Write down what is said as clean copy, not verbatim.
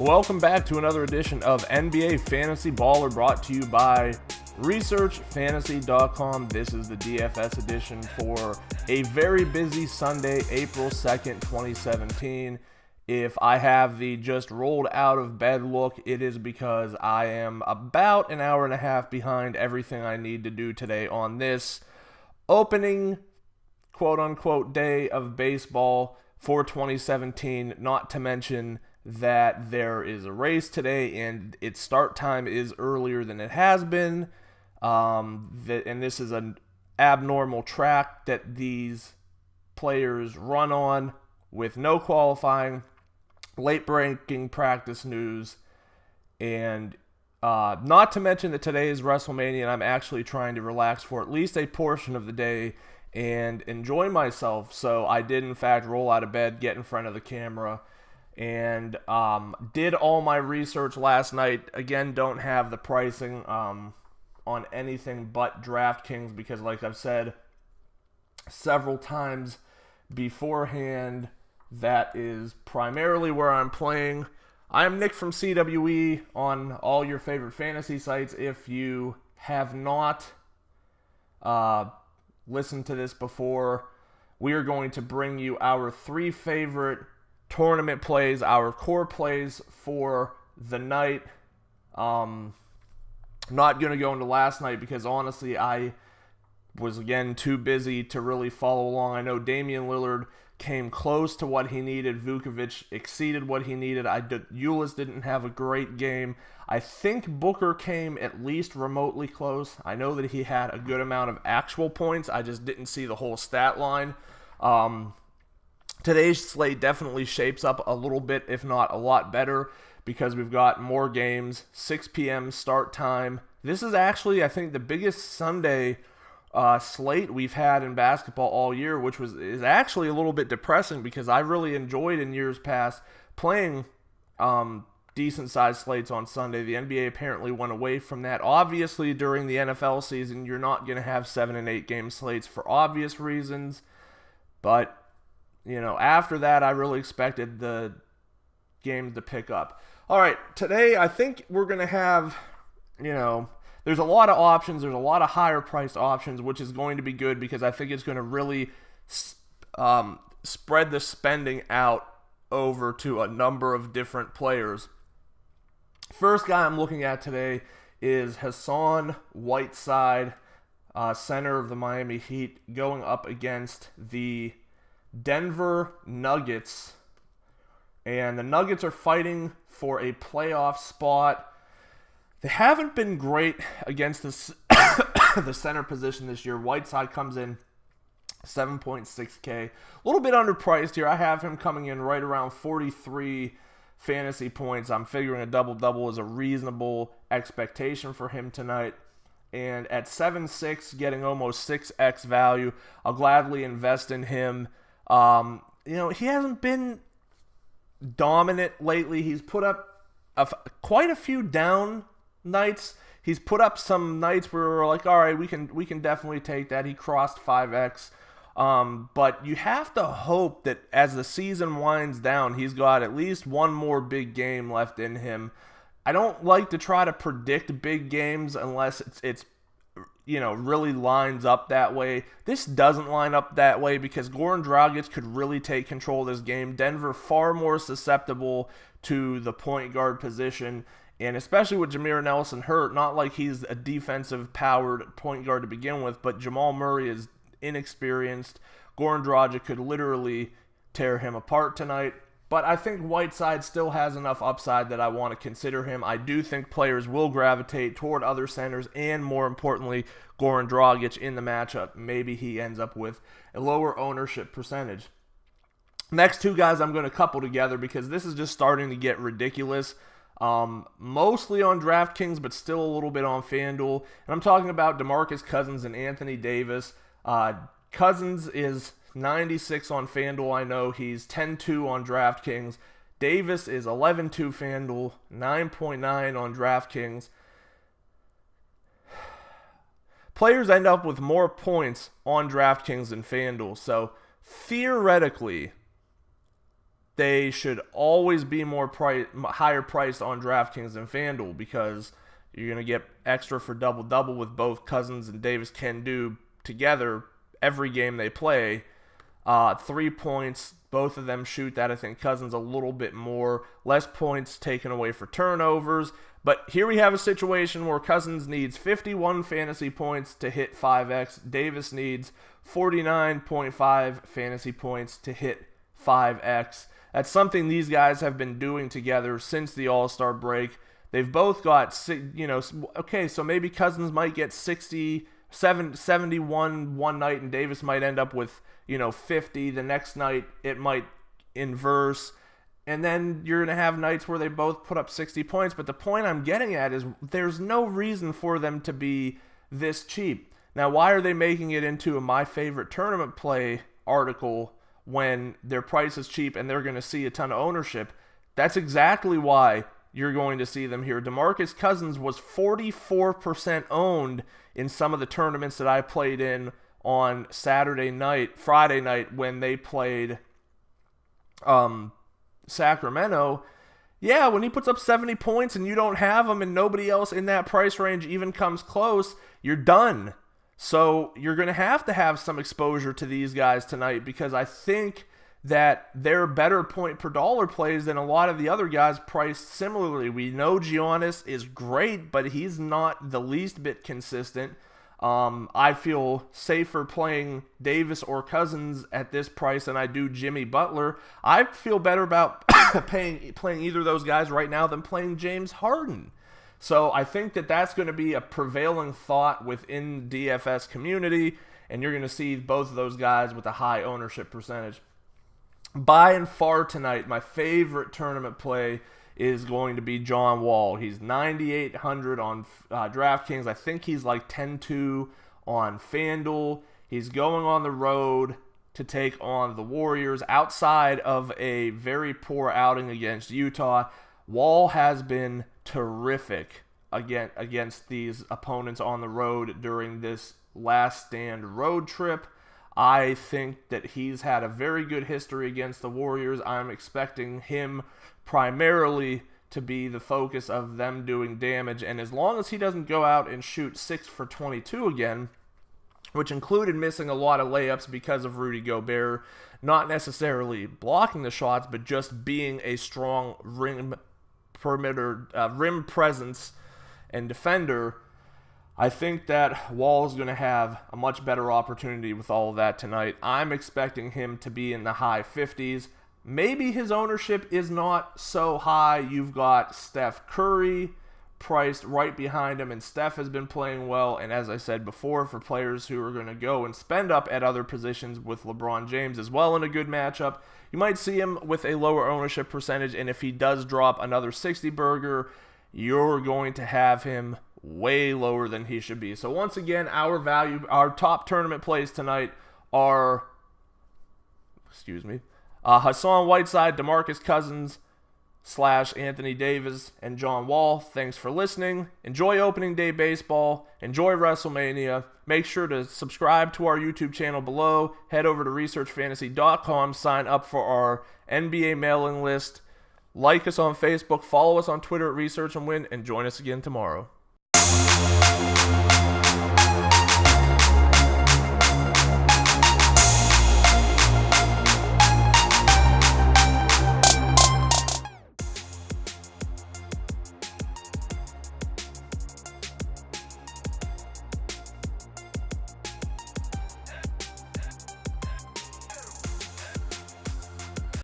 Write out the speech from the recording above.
welcome back to another edition of NBA Fantasy Baller, brought to you by ResearchFantasy.com. This is the DFS edition for a very busy Sunday, April 2nd, 2017. If I have the just rolled out of bed look, it is because I am about an hour and a half behind everything I need to do today on this opening quote-unquote day of baseball for 2017, not to mention that there is a race today and its start time is earlier than it has been, and this is an abnormal track that these players run on with no qualifying, late-breaking practice news, and not to mention that today is WrestleMania and I'm actually trying to relax for at least a portion of the day and enjoy myself. So I did in fact roll out of bed, get in front of the camera, and did all my research last night. Again, don't have the pricing on anything but DraftKings because, like I've said several times beforehand, that is primarily where I'm playing. I am Nick from CWE on all your favorite fantasy sites. If you have not listened to this before, we are going to bring you our three favorite tournament plays, our core plays for the night. Not going to go into last night because honestly I was again too busy to really follow along. I know Damian Lillard came close to what he needed. Vukovic exceeded what he needed. Ulis didn't have a great game. I think Booker came at least remotely close. I know that he had a good amount of actual points. I just didn't see the whole stat line. Today's slate definitely shapes up a little bit, if not a lot better, because we've got more games, 6 p.m. start time. This is actually, I think, the biggest Sunday slate we've had in basketball all year, which is actually a little bit depressing because I really enjoyed in years past playing decent sized slates on Sunday. The NBA apparently went away from that. Obviously, during the NFL season, you're not going to have 7 and 8 game slates for obvious reasons, but you know, after that, I really expected the games to pick up. All right, today I think we're going to have, there's a lot of options. There's a lot of higher priced options, which is going to be good because I think it's going to really spread the spending out over to a number of different players. First guy I'm looking at today is Hassan Whiteside, center of the Miami Heat, going up against the Denver Nuggets. And the Nuggets are fighting for a playoff spot. They haven't been great against the center position this year. Whiteside comes in 7.6K. A little bit underpriced here. I have him coming in right around 43 fantasy points. I'm figuring a double-double is a reasonable expectation for him tonight. And at 7.6, getting almost 6x value, I'll gladly invest in him. He hasn't been dominant lately. He's put up quite a few down nights. He's put up some nights where we're like, all right, we can definitely take that. He crossed 5x. But you have to hope that as the season winds down, he's got at least one more big game left in him. I don't like to try to predict big games unless it's really lines up that way. This doesn't line up that way because Goran Dragic could really take control of this game. Denver far more susceptible to the point guard position, and especially with Jameer Nelson hurt, not like he's a defensive powered point guard to begin with, but Jamal Murray is inexperienced. Goran Dragic could literally tear him apart tonight. But I think Whiteside still has enough upside that I want to consider him. I do think players will gravitate toward other centers and, more importantly, Goran Dragic in the matchup. Maybe he ends up with a lower ownership percentage. Next two guys I'm going to couple together because this is just starting to get ridiculous. Mostly on DraftKings, but still a little bit on FanDuel. And I'm talking about DeMarcus Cousins and Anthony Davis. Cousins is 96 on FanDuel. I know he's 10-2 on DraftKings. Davis is 11-2 FanDuel, 9.9 on DraftKings. Players end up with more points on DraftKings than FanDuel. So theoretically, they should always be higher priced on DraftKings than FanDuel, because you're going to get extra for double-double with both Cousins and Davis can do together every game they play. 3 points, both of them shoot that. I think Cousins a little bit more. Less points taken away for turnovers. But here we have a situation where Cousins needs 51 fantasy points to hit 5x. Davis needs 49.5 fantasy points to hit 5x. That's something these guys have been doing together since the All-Star break. They've both got, okay, so maybe Cousins might get 71 one night, and Davis might end up with, 50. The next night, it might inverse. And then you're going to have nights where they both put up 60 points. But the point I'm getting at is there's no reason for them to be this cheap. Now, why are they making it into a My Favorite Tournament Play article when their price is cheap and they're going to see a ton of ownership? That's exactly why you're going to see them here. DeMarcus Cousins was 44% owned in some of the tournaments that I played in on Friday night when they played Sacramento. Yeah, when he puts up 70 points and you don't have him and nobody else in that price range even comes close, you're done. So you're going to have some exposure to these guys tonight, because I think that they're better point per dollar plays than a lot of the other guys priced similarly. We know Giannis is great, but he's not the least bit consistent. I feel safer playing Davis or Cousins at this price than I do Jimmy Butler. I feel better about playing either of those guys right now than playing James Harden. So I think that that's going to be a prevailing thought within the DFS community, and you're going to see both of those guys with a high ownership percentage. By and far tonight, my favorite tournament play is going to be John Wall. He's 9,800 on DraftKings. I think he's like 10-2 on FanDuel. He's going on the road to take on the Warriors. Outside of a very poor outing against Utah, Wall has been terrific against these opponents on the road during this last stand road trip. I think that he's had a very good history against the Warriors. I'm expecting him primarily to be the focus of them doing damage. And as long as he doesn't go out and shoot 6 for 22 again, which included missing a lot of layups because of Rudy Gobert, not necessarily blocking the shots, but just being a strong rim presence and defender, I think that Wall is going to have a much better opportunity with all of that tonight. I'm expecting him to be in the high 50s. Maybe his ownership is not so high. You've got Steph Curry priced right behind him, and Steph has been playing well. And as I said before, for players who are going to go and spend up at other positions with LeBron James as well in a good matchup, you might see him with a lower ownership percentage. And if he does drop another 60 burger, you're going to have him way lower than he should be. So once again, our top tournament plays tonight are, Hassan Whiteside, DeMarcus Cousins / Anthony Davis, and John Wall. Thanks for listening. Enjoy opening day baseball. Enjoy WrestleMania. Make sure to subscribe to our YouTube channel below. Head over to researchfantasy.com. Sign up for our NBA mailing list. Like us on Facebook. Follow us on Twitter at Research and Win. And join us again tomorrow.